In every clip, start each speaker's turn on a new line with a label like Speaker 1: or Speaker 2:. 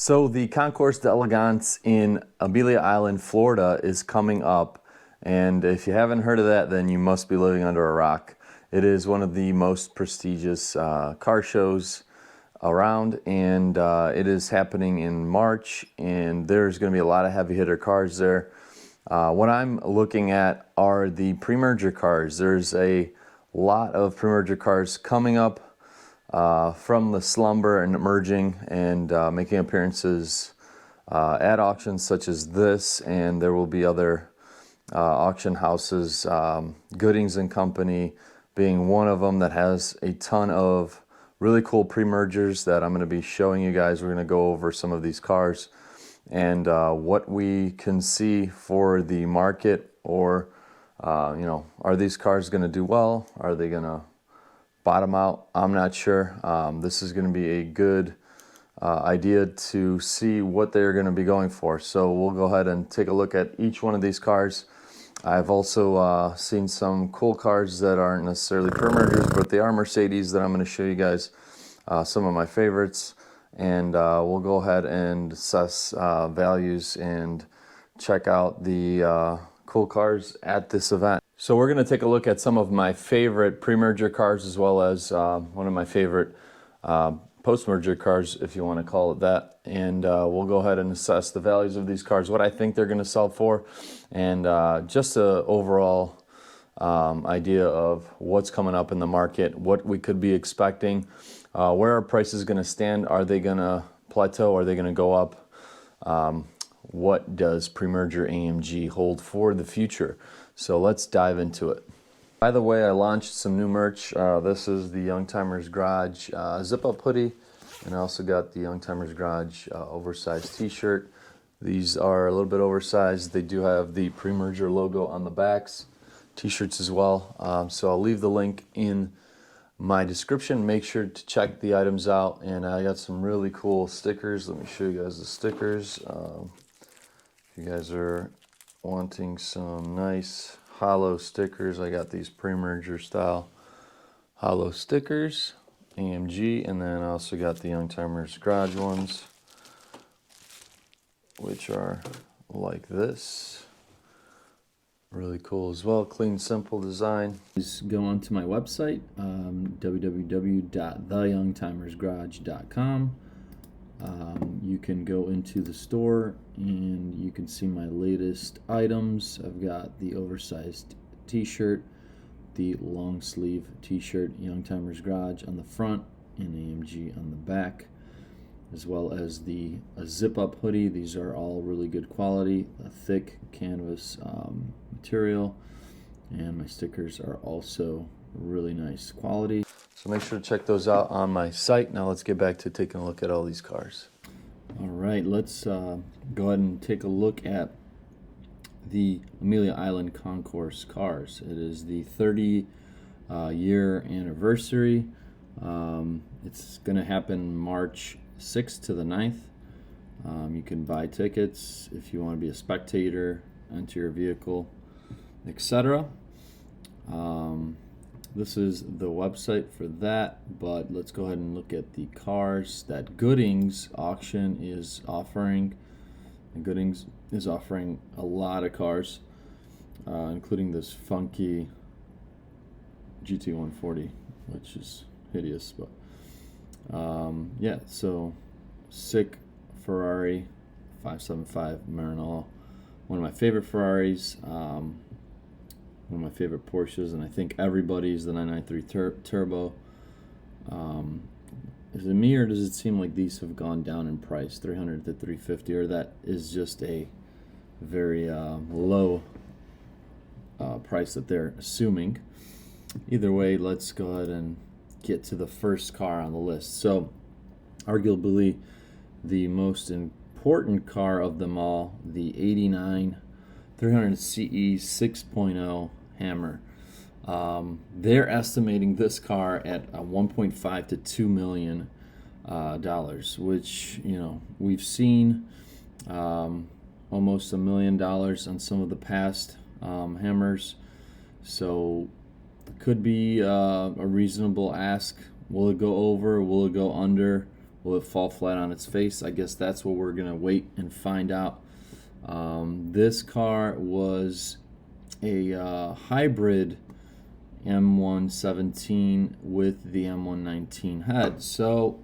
Speaker 1: So the Concours d'Elegance in Amelia Island, Florida is coming up, and if you haven't heard of that, then you must be living under a rock. It is one of the most prestigious car shows around, and it is happening in March, and there's going to be a lot of heavy hitter cars there. What I'm looking at are the pre-merger cars. There's a lot of pre-merger cars coming up from the slumber and emerging and making appearances at auctions such as this, and there will be other auction houses, Goodings and Company being one of them, that has a ton of really cool pre-mergers that I'm going to be showing you guys. We're going to go over some of these cars and what we can see for the market, or are these cars going to do well? Are they going to bottom out? I'm not sure. This is going to be a good idea to see what they're going to be going for. So we'll go ahead and take a look at each one of these cars. I've also seen some cool cars that aren't necessarily pre-mergers, but they are Mercedes, that I'm going to show you guys some of my favorites. And we'll go ahead and assess values and check out the cool cars at this event. So we're going to take a look at some of my favorite pre-merger cars, as well as one of my favorite post-merger cars, if you want to call it that. And we'll go ahead and assess the values of these cars, what I think they're going to sell for, and just an overall idea of what's coming up in the market, what we could be expecting, where our price is going to stand. Are they going to plateau? Are they going to go up? What does pre-merger AMG hold for the future? So let's dive into it. By the way, I launched some new merch. This is the Youngtimers Garage zip-up hoodie, and I also got the Youngtimers Garage oversized t-shirt. These are a little bit oversized. They do have the pre-merger logo on the backs. T-shirts as well. So I'll leave the link in my description. Make sure to check the items out, and I got some really cool stickers. Let me show you guys the stickers. If you guys are wanting some nice hollow stickers, I got these pre-merger style hollow stickers, AMG, and then I also got the Youngtimers Garage ones, which are like this. Really cool as well. Clean, simple design. Just go onto my website, www.theyoungtimersgarage.com. You can go into the store and you can see my latest items. I've got the oversized t-shirt, the long sleeve t-shirt, Youngtimers Garage on the front and AMG on the back, as well as the zip-up hoodie. These are all really good quality, a thick canvas material, and my stickers are also really nice quality. So make sure to check those out on my site. Now let's get back to taking a look at all these cars. All right, let's go ahead and take a look at the Amelia Island Concours cars. It is the 30-year anniversary. It's going to happen March 6th to the 9th. You can buy tickets if you want to be a spectator, enter your vehicle, etc. This is the website for that, but let's go ahead and look at the cars that Goodings auction is offering. And Goodings is offering a lot of cars, including this funky GT140, which is hideous, but yeah, so sick Ferrari 575 Maranello, one of my favorite Ferraris, one of my favorite Porsches, and I think everybody's the 993 Turbo. Is it me, or does it seem like these have gone down in price, 300 to 350, or that is just a very low price that they're assuming? Either way, let's go ahead and get to the first car on the list. So arguably the most important car of them all, the 89 300 CE 6.0 Hammer. They're estimating this car at $1.5 to $2 million, which, we've seen almost $1 million on some of the past Hammers. So it could be a reasonable ask. Will it go over? Will it go under? Will it fall flat on its face? I guess that's what we're gonna wait and find out. This car was a hybrid M117 with the M119 head. So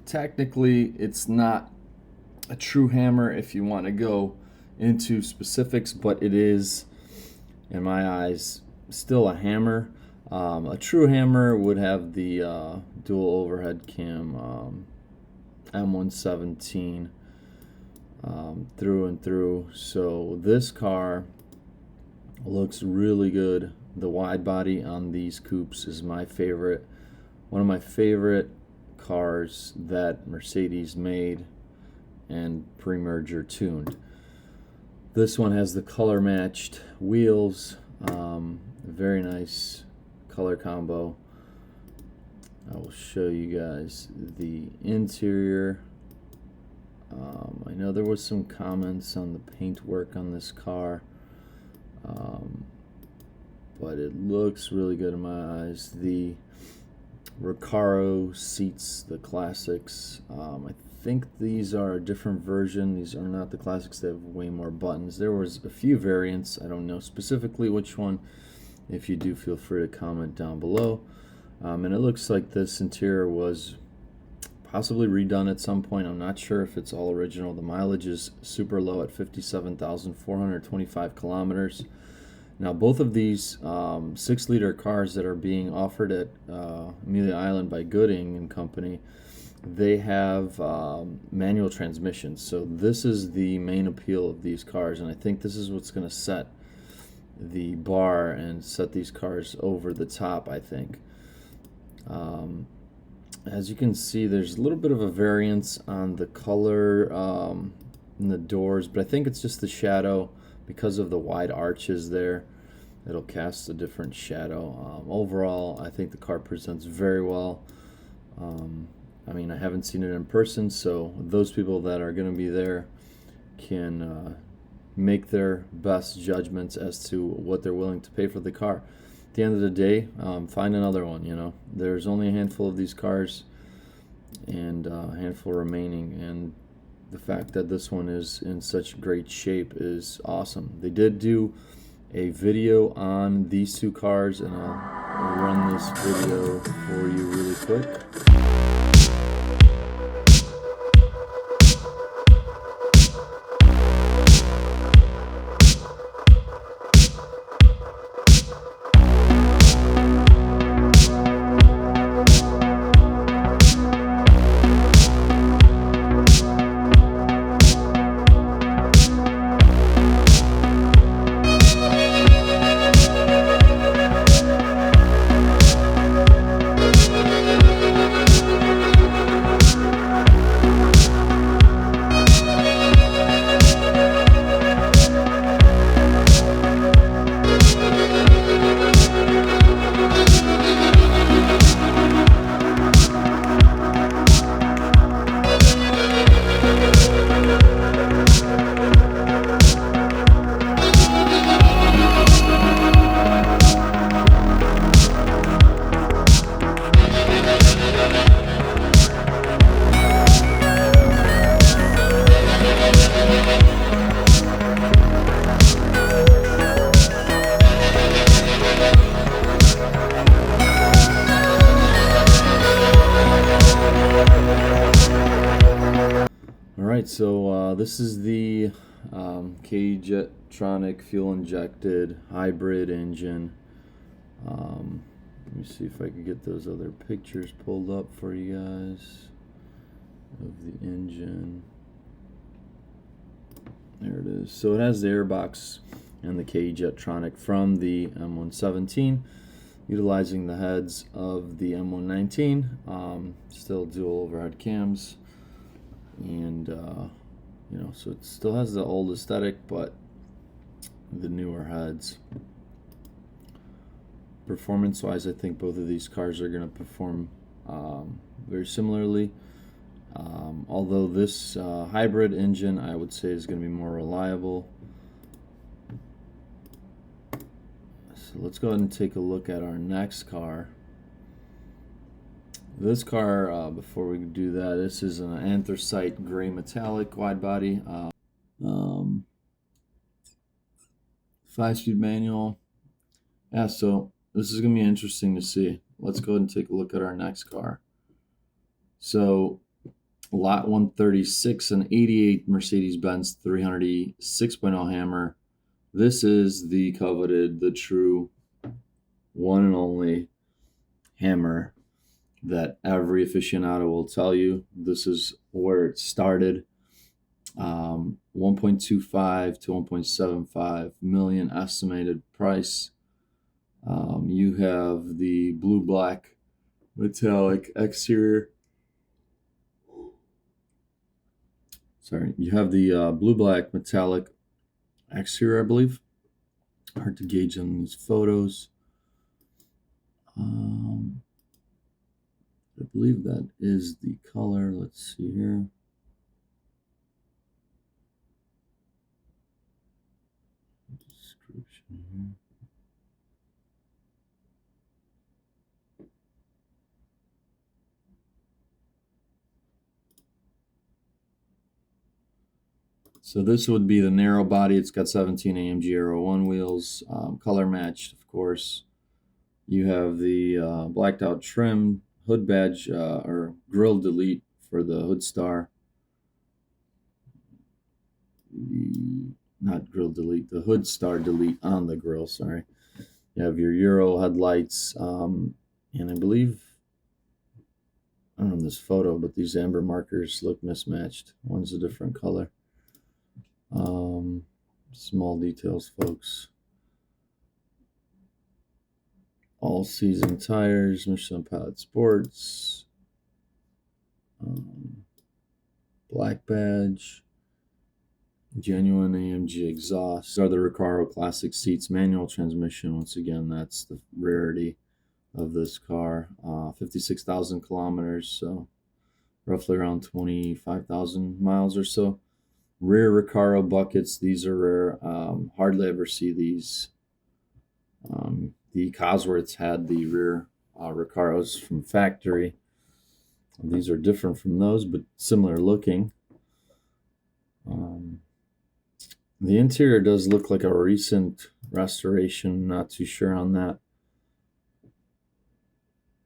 Speaker 1: technically it's not a true hammer if you want to go into specifics, but it is, in my eyes, still a hammer. A true hammer would have the dual overhead cam M117 through and through. So this car looks really good. The wide body on these coupes is my favorite. One of my favorite cars that Mercedes made and pre-merger tuned. This one has the color matched wheels. Very nice color combo. I will show you guys the interior. I know there was some comments on the paintwork on this car, but it looks really good in my eyes. The Recaro seats, the classics. I think these are a different version. These are not the classics. They have way more buttons. There was a few variants. I don't know specifically which one. If you do, feel free to comment down below. And it looks like this interior was possibly redone at some point. I'm not sure if it's all original. The mileage is super low at 57,425 kilometers. Now, both of these 6-liter cars that are being offered at Amelia Island by Gooding and Company, they have manual transmissions. So this is the main appeal of these cars, and I think this is what's going to set the bar and set these cars over the top, I think. As you can see, there's a little bit of a variance on the color in the doors, but I think it's just the shadow. Because of the wide arches there, it'll cast a different shadow. Overall, I think the car presents very well. I mean, I haven't seen it in person, so those people that are going to be there can make their best judgments as to what they're willing to pay for the car. At the end of the day, find another one. You know, there's only a handful of these cars, and a handful remaining, and the fact that this one is in such great shape is awesome. They did do a video on these two cars, and I'll run this video for you really quick. Alright, so this is the K-Jetronic fuel-injected hybrid engine. Let me see if I can get those other pictures pulled up for you guys of the engine. There it is. So it has the airbox and the K-Jetronic from the M117, utilizing the heads of the M119. Still dual overhead cams. And you know, so it still has the old aesthetic, but the newer heads. Performance wise, I think both of these cars are going to perform very similarly, although this hybrid engine I would say is going to be more reliable. So let's go ahead and take a look at our next car, This car, before we do that, this is an anthracite gray metallic wide body, 5-speed manual. Yeah, so this is going to be interesting to see. Let's go ahead and take a look at our next car. So lot 136, an 88 Mercedes-Benz 300E 6.0 Hammer. This is the coveted, the true, one and only Hammer that every aficionado will tell you. This is where it started. 1.25 to 1.75 million estimated price. You have the blue-black metallic exterior. Sorry, you have the blue-black metallic exterior, I believe. Hard to gauge on these photos. I believe that is the color. Let's see here. Description here. So this would be the narrow body. It's got 17 AMG Aero 1 wheels, color matched, of course. You have the blacked out trim, hood badge or grille delete for the hood star. Not grille delete, the hood star delete on the grille, sorry. You have your Euro headlights, and I believe, I don't know in this photo, but these amber markers look mismatched. One's a different color. Small details, folks. All season tires, Michelin Pilot Sports, black badge, genuine AMG exhaust. These are the Recaro Classic seats, manual transmission. Once again, that's the rarity of this car. 56,000 kilometers, so roughly around 25,000 miles or so. Rear Recaro buckets, these are rare. Hardly ever see these. The Cosworths had the rear Recaros from factory. These are different from those, but similar looking. The interior does look like a recent restoration. Not too sure on that,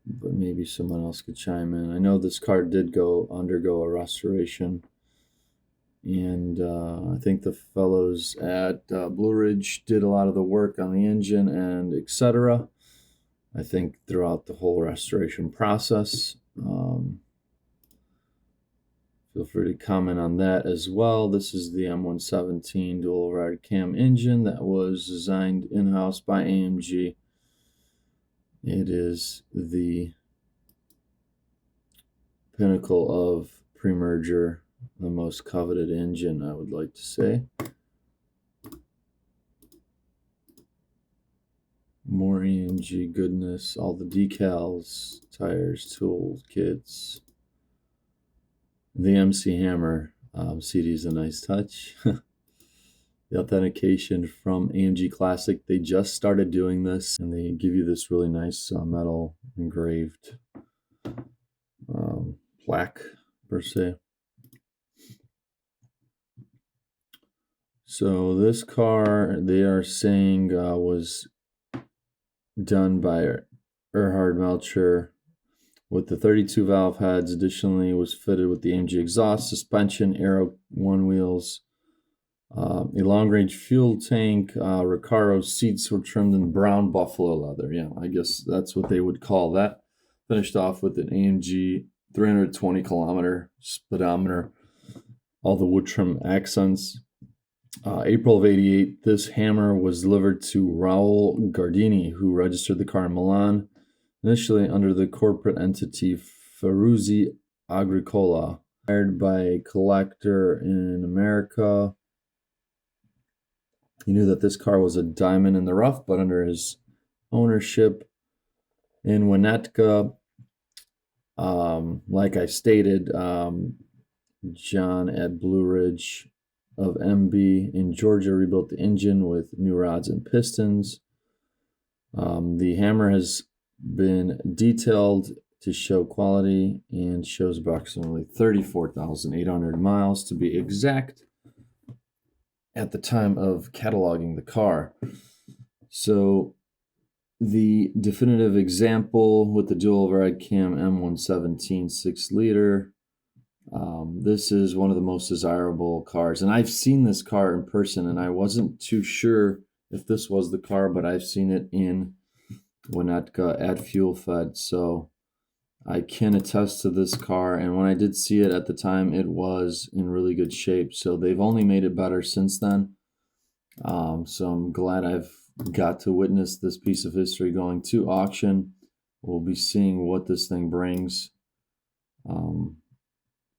Speaker 1: but maybe someone else could chime in. I know this car did undergo a restoration. And I think the fellows at Blue Ridge did a lot of the work on the engine and etc. I think throughout the whole restoration process. Feel free to comment on that as well. This is the M117 dual override cam engine that was designed in-house by AMG. It is the pinnacle of pre-merger, the most coveted engine, I would like to say. More AMG goodness, all the decals, tires, tools, kits. The MC Hammer CD is a nice touch. The authentication from AMG Classic, they just started doing this, and they give you this really nice metal engraved plaque, per se. So this car, they are saying, was done by Erhard Melcher with the 32 valve heads. Additionally, was fitted with the AMG exhaust, suspension, Aero 1 wheels, a long-range fuel tank. Recaro seats were trimmed in brown buffalo leather. Yeah, I guess that's what they would call that. Finished off with an AMG 320 kilometer speedometer. All the wood trim accents. April of '88, this Hammer was delivered to Raul Gardini, who registered the car in Milan, initially under the corporate entity Ferruzi Agricola, hired by a collector in America. He knew that this car was a diamond in the rough, but under his ownership in Winnetka, like I stated, John at Blue Ridge of MB in Georgia rebuilt the engine with new rods and pistons. The Hammer has been detailed to show quality, and shows approximately 34,800 miles to be exact at the time of cataloging the car. So the definitive example with the dual override cam M117 6-liter. This is one of the most desirable cars, and I've seen this car in person, and I wasn't too sure if this was the car, but I've seen it in Winnetka at Fuel Fed, so I can attest to this car. And when I did see it at the time, it was in really good shape, so they've only made it better since then. So I'm glad I've got to witness this piece of history going to auction. We'll be seeing what this thing brings.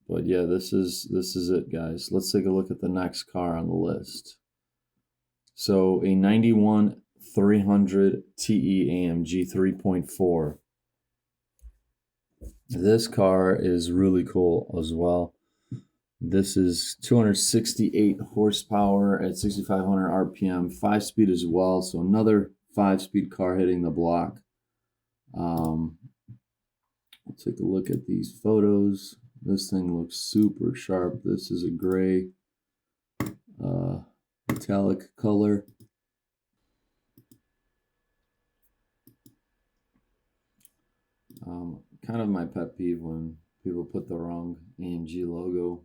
Speaker 1: But yeah, this is it, guys. Let's take a look at the next car on the list. So a 91 300 TE AMG 3.4. This car is really cool as well. This is 268 horsepower at 6,500 RPM, 5-speed as well. So another 5-speed car hitting the block. We'll take a look at these photos. This thing looks super sharp. This is a gray metallic color. Kind of my pet peeve when people put the wrong AMG logo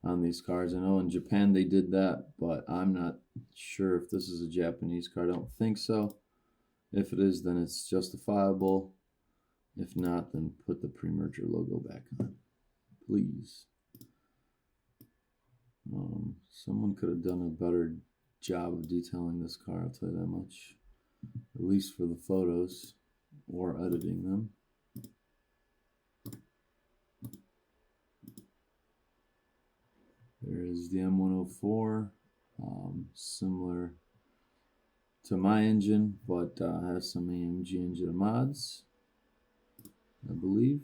Speaker 1: on these cars. I know in Japan they did that, but I'm not sure if this is a Japanese car. I don't think so. If it is, then it's justifiable. If not, then put the PREMERGER logo back on, please. Someone could have done a better job of detailing this car, I'll tell you that much. At least for the photos or editing them. There is the M104, similar to my engine, but has some AMG engine mods, I believe.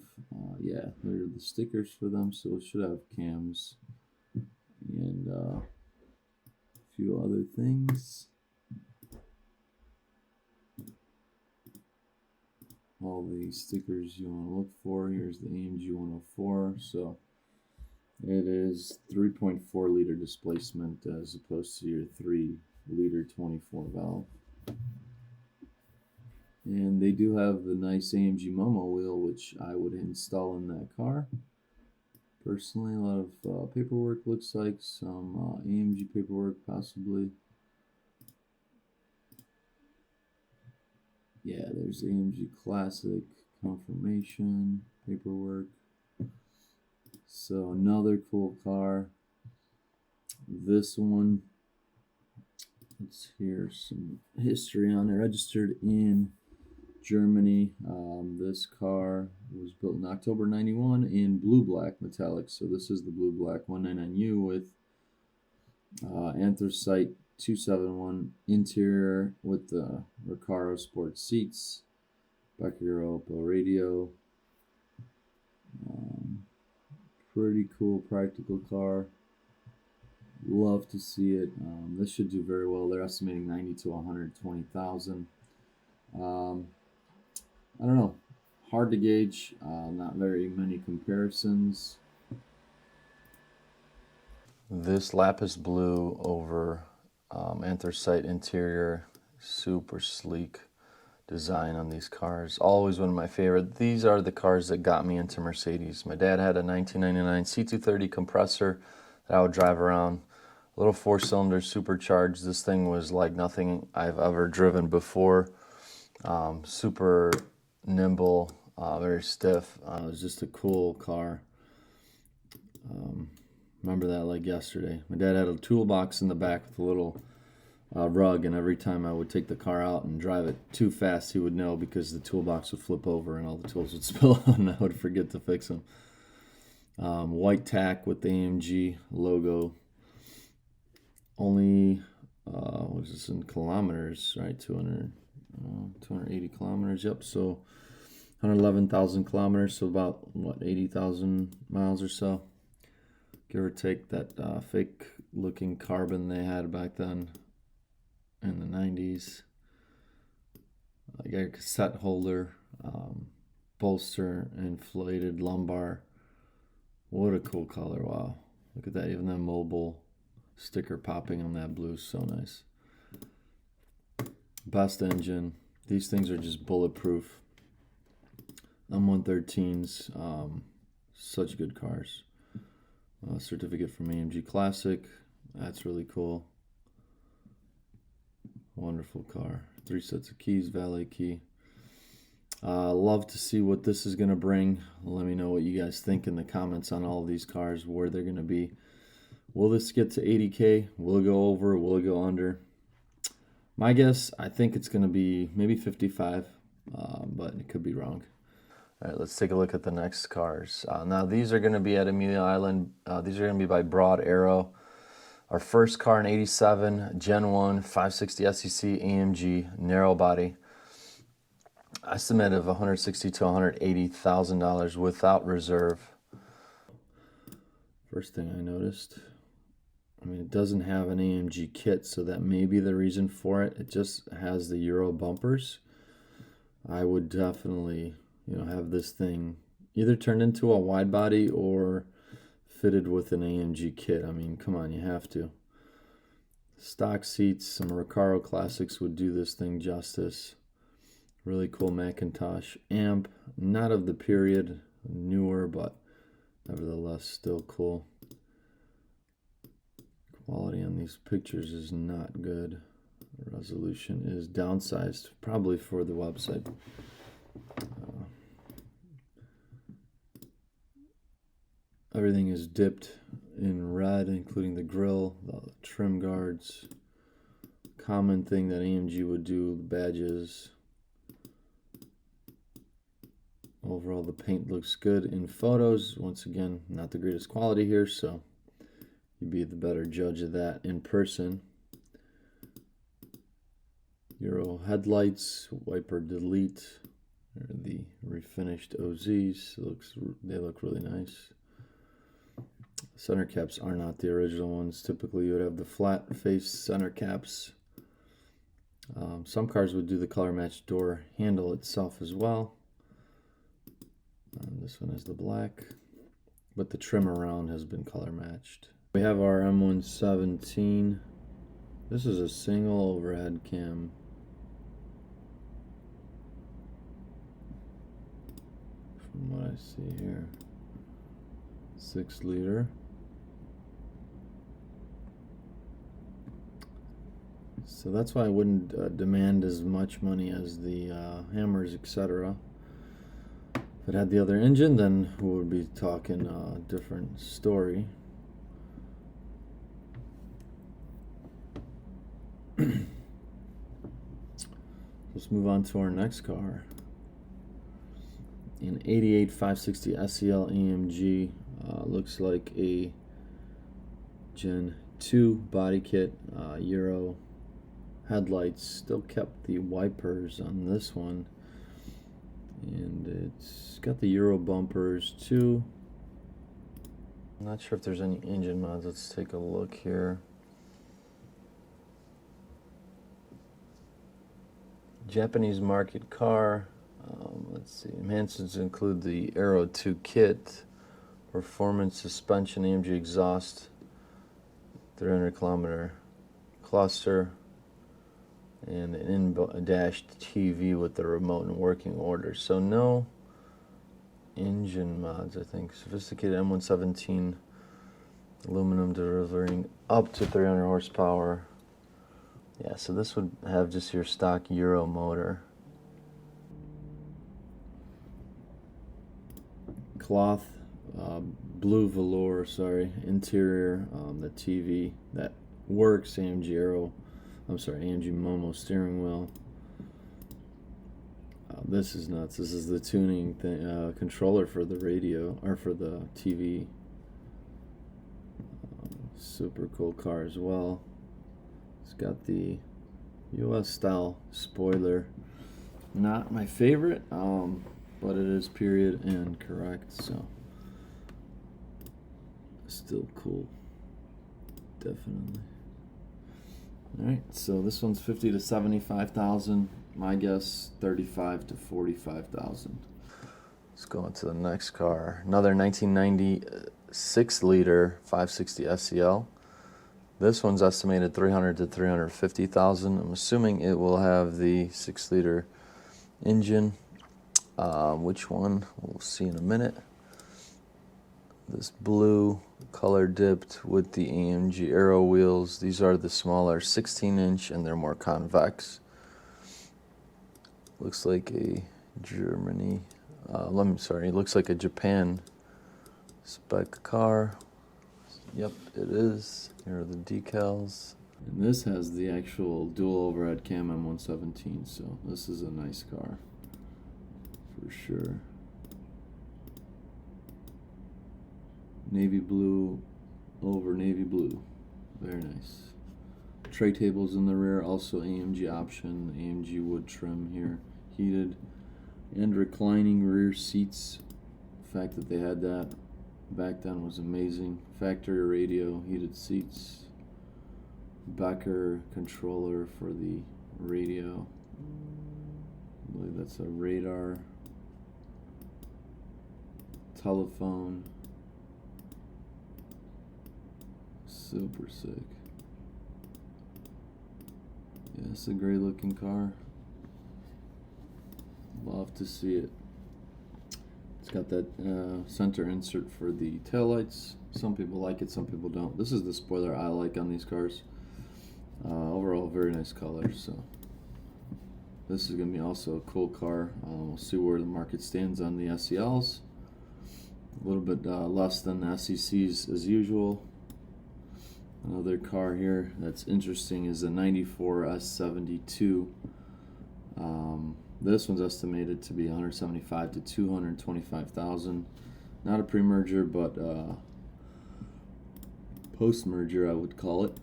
Speaker 1: Yeah, there are the stickers for them, so it should have cams and a few other things. All the stickers you want to look for. Here's the AMG 104. So it is 3.4 liter displacement as opposed to your 3 liter 24 valve. And they do have the nice AMG Momo wheel, which I would install in that car. Personally, a lot of paperwork looks like, some AMG paperwork possibly. Yeah, there's AMG Classic confirmation paperwork. So another cool car. This one, let's hear some history on it. Registered in Germany. This car was built in October 91 in blue black metallic. So this is the blue black 199U with anthracite 271 interior with the Recaro sport seats, Becker Opel radio. Pretty cool practical car. Love to see it. This should do very well. They're estimating 90 to 120,000. I don't know. Hard to gauge. Not very many comparisons. This lapis blue over anthracite interior, super sleek design on these cars. Always one of my favorite. These are the cars that got me into Mercedes. My dad had a 1999 C230 compressor that I would drive around. A little 4-cylinder supercharged. This thing was like nothing I've ever driven before. Super nimble, very stiff. It was just a cool car. Remember that like yesterday. My dad had a toolbox in the back with a little rug, and every time I would take the car out and drive it too fast, he would know, because the toolbox would flip over and all the tools would spill out and I would forget to fix them. White tack with the AMG logo. Only, what is this in kilometers, right? 280 kilometers, yep. So 111,000 kilometers, so about, what, 80,000 miles or so. Give or take that fake looking carbon they had back then in the 90s. I got a cassette holder. bolster, inflated lumbar. What a cool color, wow. Look at that, even that mobile sticker popping on that blue, so nice. Best engine. These things are just bulletproof. M113s, such good cars. Certificate from AMG Classic, that's really cool. Wonderful car. 3 sets of keys, valet key. Love to see what this is going to bring. Let me know what you guys think in the comments on all of these cars, where they're going to be. Will this get to 80K? Will it go over? Will it go under? My guess, I think it's going to be maybe 55, but it could be wrong. All right, let's take a look at the next cars. Now, these are going to be at Amelia Island. These are going to be by Broad Arrow. Our first car in 87, Gen 1, 560 SEC AMG, narrow body. Estimate of $160,000 to $180,000 without reserve. First thing I noticed, I mean, it doesn't have an AMG kit, so that may be the reason for it. It just has the Euro bumpers. I would definitely, have this thing either turned into a wide body or fitted with an AMG kit. I mean, come on, you have to. Stock seats, some Recaro Classics would do this thing justice. Really cool Macintosh amp, not of the period, newer, but nevertheless still cool. Quality on these pictures is not good. Resolution is downsized, probably for the website. Everything is dipped in red, including the grille, the trim guards. Common thing that AMG would do, the badges. Overall, the paint looks good in photos. Once again, not the greatest quality here, so you'd be the better judge of that in person. Euro headlights, wiper delete. They're the refinished OZs. They look really nice. Center caps are not the original ones. Typically, you would have the flat face center caps. Some cars would do the color matched door handle itself as well. This one is the black, but the trim around has been color matched. We have our M117. This is a single overhead cam. From what I see here, 6 liter. So that's why I wouldn't demand as much money as the Hammers, etc. If it had the other engine, then we would be talking a different story. Let's move on to our next car. An 88 560 SEL AMG. Looks like a Gen 2 body kit. Euro headlights. Still kept the wipers on this one. And it's got the Euro bumpers too. I'm not sure if there's any engine mods. Let's take a look here. Japanese market car. Let's see. Enhancements include the Aero 2 kit, performance suspension, AMG exhaust, 300 kilometer cluster, and an in-dash TV with the remote and working order. So no engine mods, I think. Sophisticated M117 aluminum, delivering up to 300 horsepower. Yeah, so this would have just your stock Euro motor. Cloth, blue velour, interior, the TV that works, AMG AMG Momo steering wheel. This is nuts. This is the tuning thing, controller for the radio, or for the TV. Super cool car as well. It's got the US style spoiler. Not my favorite, but it is period and correct, so still cool. Definitely. Alright, so this one's 50 to 75,000. My guess 35 to 45,000. Let's go on to the next car. Another 1990 6-liter 560 SEL. This one's estimated 300 to 350,000. I'm assuming it will have the 6-liter engine. Which one? We'll see in a minute. This blue color dipped with the AMG Aero wheels. These are the smaller 16-inch and they're more convex. Looks like a Germany. Looks like a Japan spec car. Yep, it is. Here are the decals. And this has the actual dual overhead cam M117, so this is a nice car for sure. Navy blue over navy blue. Very nice. Tray tables in the rear, also AMG option, AMG wood trim here, heated and reclining rear seats. The fact that they had that back then was amazing. Factory radio, heated seats. Becker controller for the radio. I believe that's a radar. Telephone. Super sick. Yeah, it's a great looking car. Love to see it. It's got that center insert for the taillights. Some people like it, some people don't. This is the spoiler I like on these cars. Overall, very nice color. So this is going to be also a cool car. We'll see where the market stands on the SELs. A little bit less than the SECs as usual. Another car here that's interesting is a 94 S72. This one's estimated to be 175 to 225,000. Not a pre-merger, but post-merger I would call it.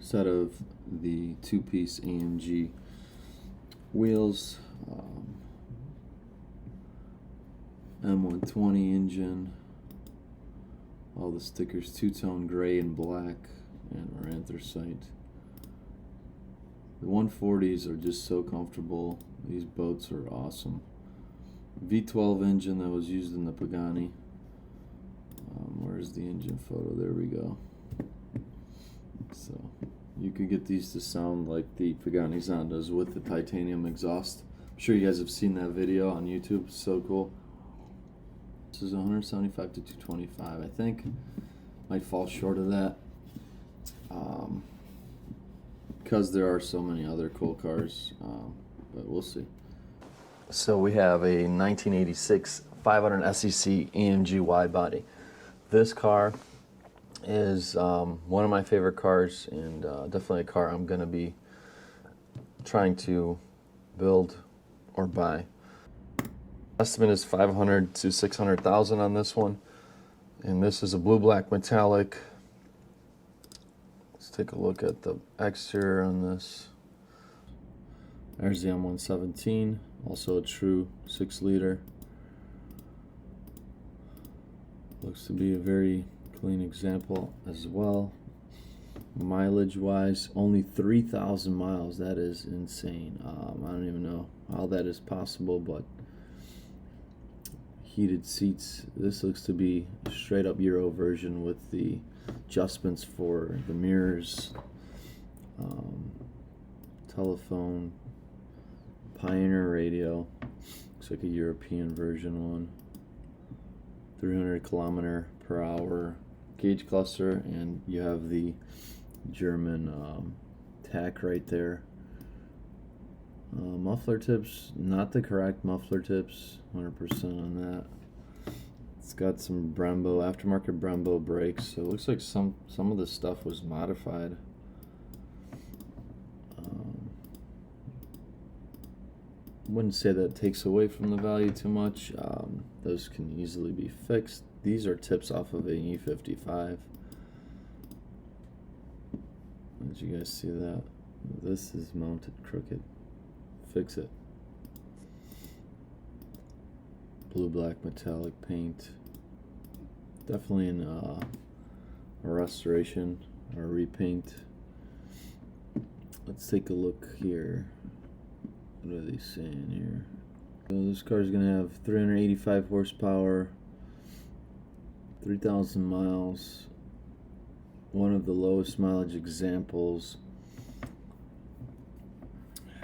Speaker 1: Set of the two-piece AMG wheels. M120 engine, all the stickers, two-tone gray and black, and our anthracite. The 140s are just so comfortable. These boats are awesome. V12 engine that was used in the Pagani. Where's the engine photo? There we go. So you could get these to sound like the Pagani Zondas with the titanium exhaust. I'm sure you guys have seen that video on YouTube. It's so cool. This is 175 to 225. I think might fall short of that because there are so many other cool cars, but we'll see. So we have a 1986 500 SEC AMG Widebody. This car is one of my favorite cars, and definitely a car I'm going to be trying to build or buy. Estimate is 500 to 600,000 on this one, and this is a blue-black metallic. Let's take a look at the exterior on this. There's the M117, also a true 6-liter. Looks to be a very clean example as well. Mileage-wise, only 3,000 miles. That is insane. I don't even know how that is possible, but heated seats. This looks to be a straight up Euro version with the adjustments for the mirrors, telephone, Pioneer radio. Looks like a European version one. 300 km/h gauge cluster, and you have the German tack right there. Muffler tips, not the correct muffler tips, 100% on that. It's got some Brembo, aftermarket Brembo brakes, so it looks like some of the stuff was modified. Wouldn't say that takes away from the value too much. Those can easily be fixed. These are tips off of a E55. Did you guys see that? This is mounted crooked. Fix it. Blue-black metallic paint. Definitely in a restoration or repaint. let's take a look here. What are they saying here? So this car is going to have 385 horsepower, 3,000 miles, one of the lowest mileage examples.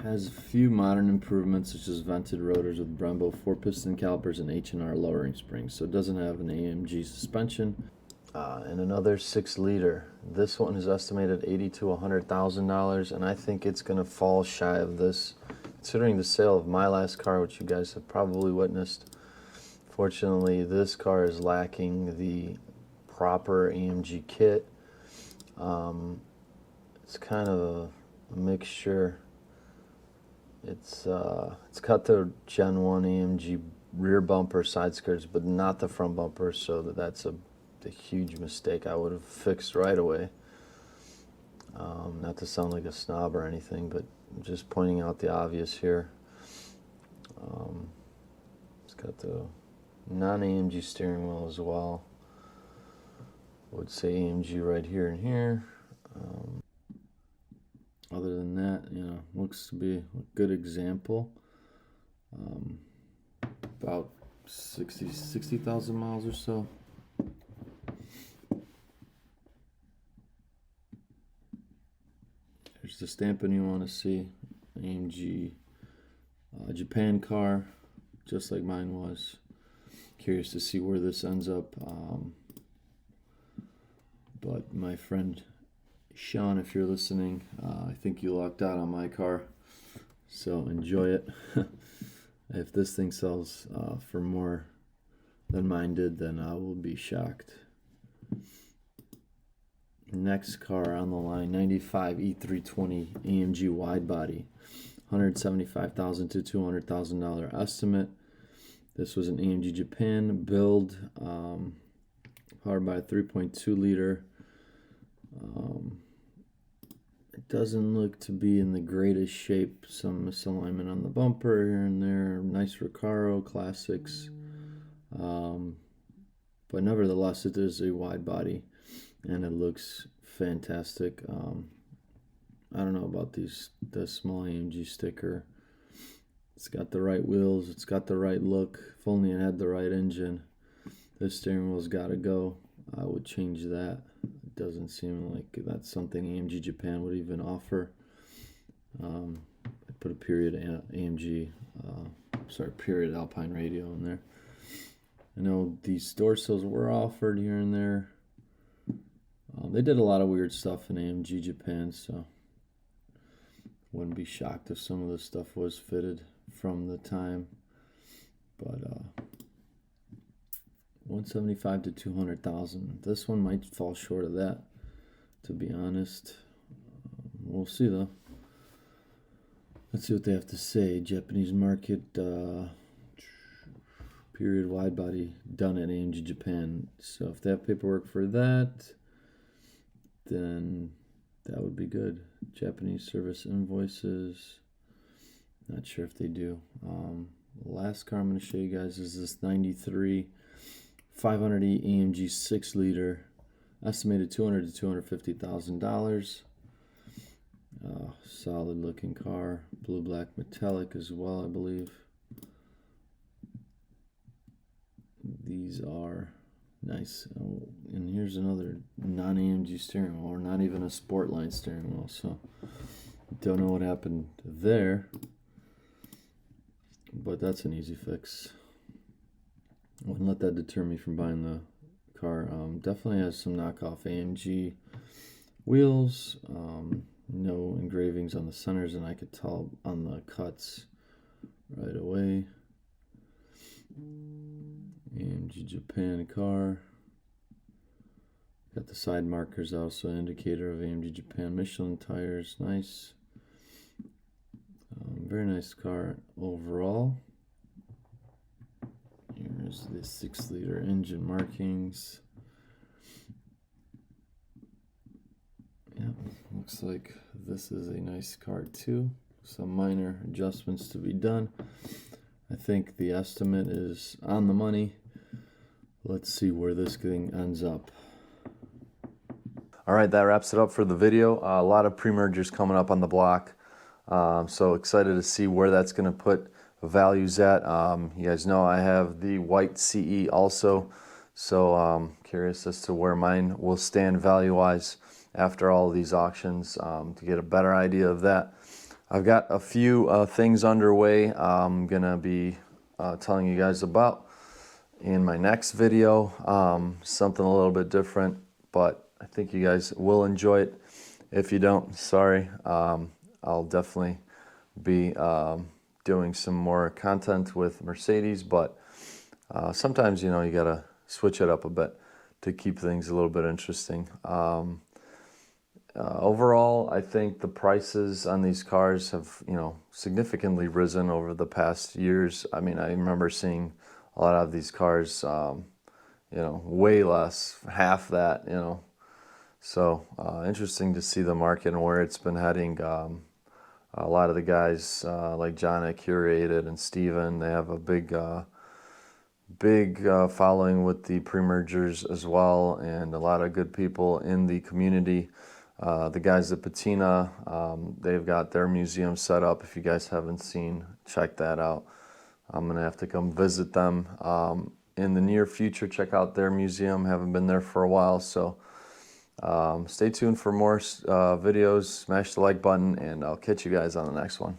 Speaker 1: Has a few modern improvements such as vented rotors with Brembo 4-piston calipers and H&R lowering springs. So it doesn't have an AMG suspension. And another 6-liter. This one is estimated $80,000 to $100,000, and I think it's going to fall shy of this, considering the sale of my last car, which you guys have probably witnessed. Fortunately, this car is lacking the proper AMG kit. It's kind of a mixture. It's got the Gen 1 AMG rear bumper, side skirts, but not the front bumper, so that's a huge mistake I would have fixed right away. Not to sound like a snob or anything, but just pointing out the obvious here. It's got the non-AMG steering wheel as well. I would say AMG right here and here. Other than that, you know, looks to be a good example. About 60,000 miles or so. There's the stamping you want to see. AMG Japan car, just like mine was. Curious to see where this ends up. But my friend Sean, if you're listening, I think you lucked out on my car, so enjoy it. If this thing sells for more than mine did, then I will be shocked. Next car on the line, 95 E320 AMG Widebody, $175,000 to $200,000 estimate. This was an AMG Japan build, powered by a 3.2 liter. It doesn't look to be in the greatest shape. Some misalignment on the bumper here and there. Nice Recaro classics. But nevertheless, it is a wide body, and it looks fantastic. I don't know about the small AMG sticker. It's got the right wheels. It's got the right look. If only it had the right engine. This steering wheel's got to go. I would change that. It doesn't seem like that's something AMG Japan would even offer. I put a period AMG, period Alpine radio in there. I know these door sills were offered here and there. They did a lot of weird stuff in AMG Japan, so wouldn't be shocked if some of the stuff was fitted from the time. But 175 to 200,000. This one might fall short of that, to be honest. We'll see though. Let's see what they have to say. Japanese market, period wide body done at AMG Japan. So if they have paperwork for that, then that would be good. Japanese service invoices. Not sure if they do. The last car I'm going to show you guys is this 93 500E AMG 6-liter, estimated $200,000 to $250,000. Solid looking car, blue black metallic as well, I believe. These are nice. Oh, and here's another non-AMG steering wheel, or not even a Sportline steering wheel. So don't know what happened there, but that's an easy fix. Wouldn't let that deter me from buying the car. Definitely has some knockoff AMG wheels. No engravings on the centers, and I could tell on the cuts right away. AMG Japan car. Got the side markers, also indicator of AMG Japan. Michelin tires, nice. Very nice car overall. Here's the 6-liter engine markings. Yeah, looks like this is a nice car too. Some minor adjustments to be done. I think the estimate is on the money. Let's see where this thing ends up. All right, that wraps it up for the video. A lot of pre-mergers coming up on the block. So excited to see where that's going to put values at. You guys know I have the white CE also, so curious as to where mine will stand value-wise after all of these auctions, to get a better idea of that. I've got a few things underway I'm going to be telling you guys about in my next video. Something a little bit different, but I think you guys will enjoy it. If you don't, sorry. I'll definitely be doing some more content with Mercedes, but sometimes, you know, you gotta switch it up a bit to keep things a little bit interesting. Overall, I think the prices on these cars have, you know, significantly risen over the past years. I mean, I remember seeing a lot of these cars, you know, way less, half that, you know. So interesting to see the market and where it's been heading. A lot of the guys like John at Curated and Steven, they have a big following with the pre-mergers as well, and a lot of good people in the community. The guys at Patina, they've got their museum set up. If you guys haven't seen, check that out. I'm gonna have to come visit them in the near future. Check out their museum. Haven't been there for a while, so stay tuned for more videos. Smash the like button, and I'll catch you guys on the next one.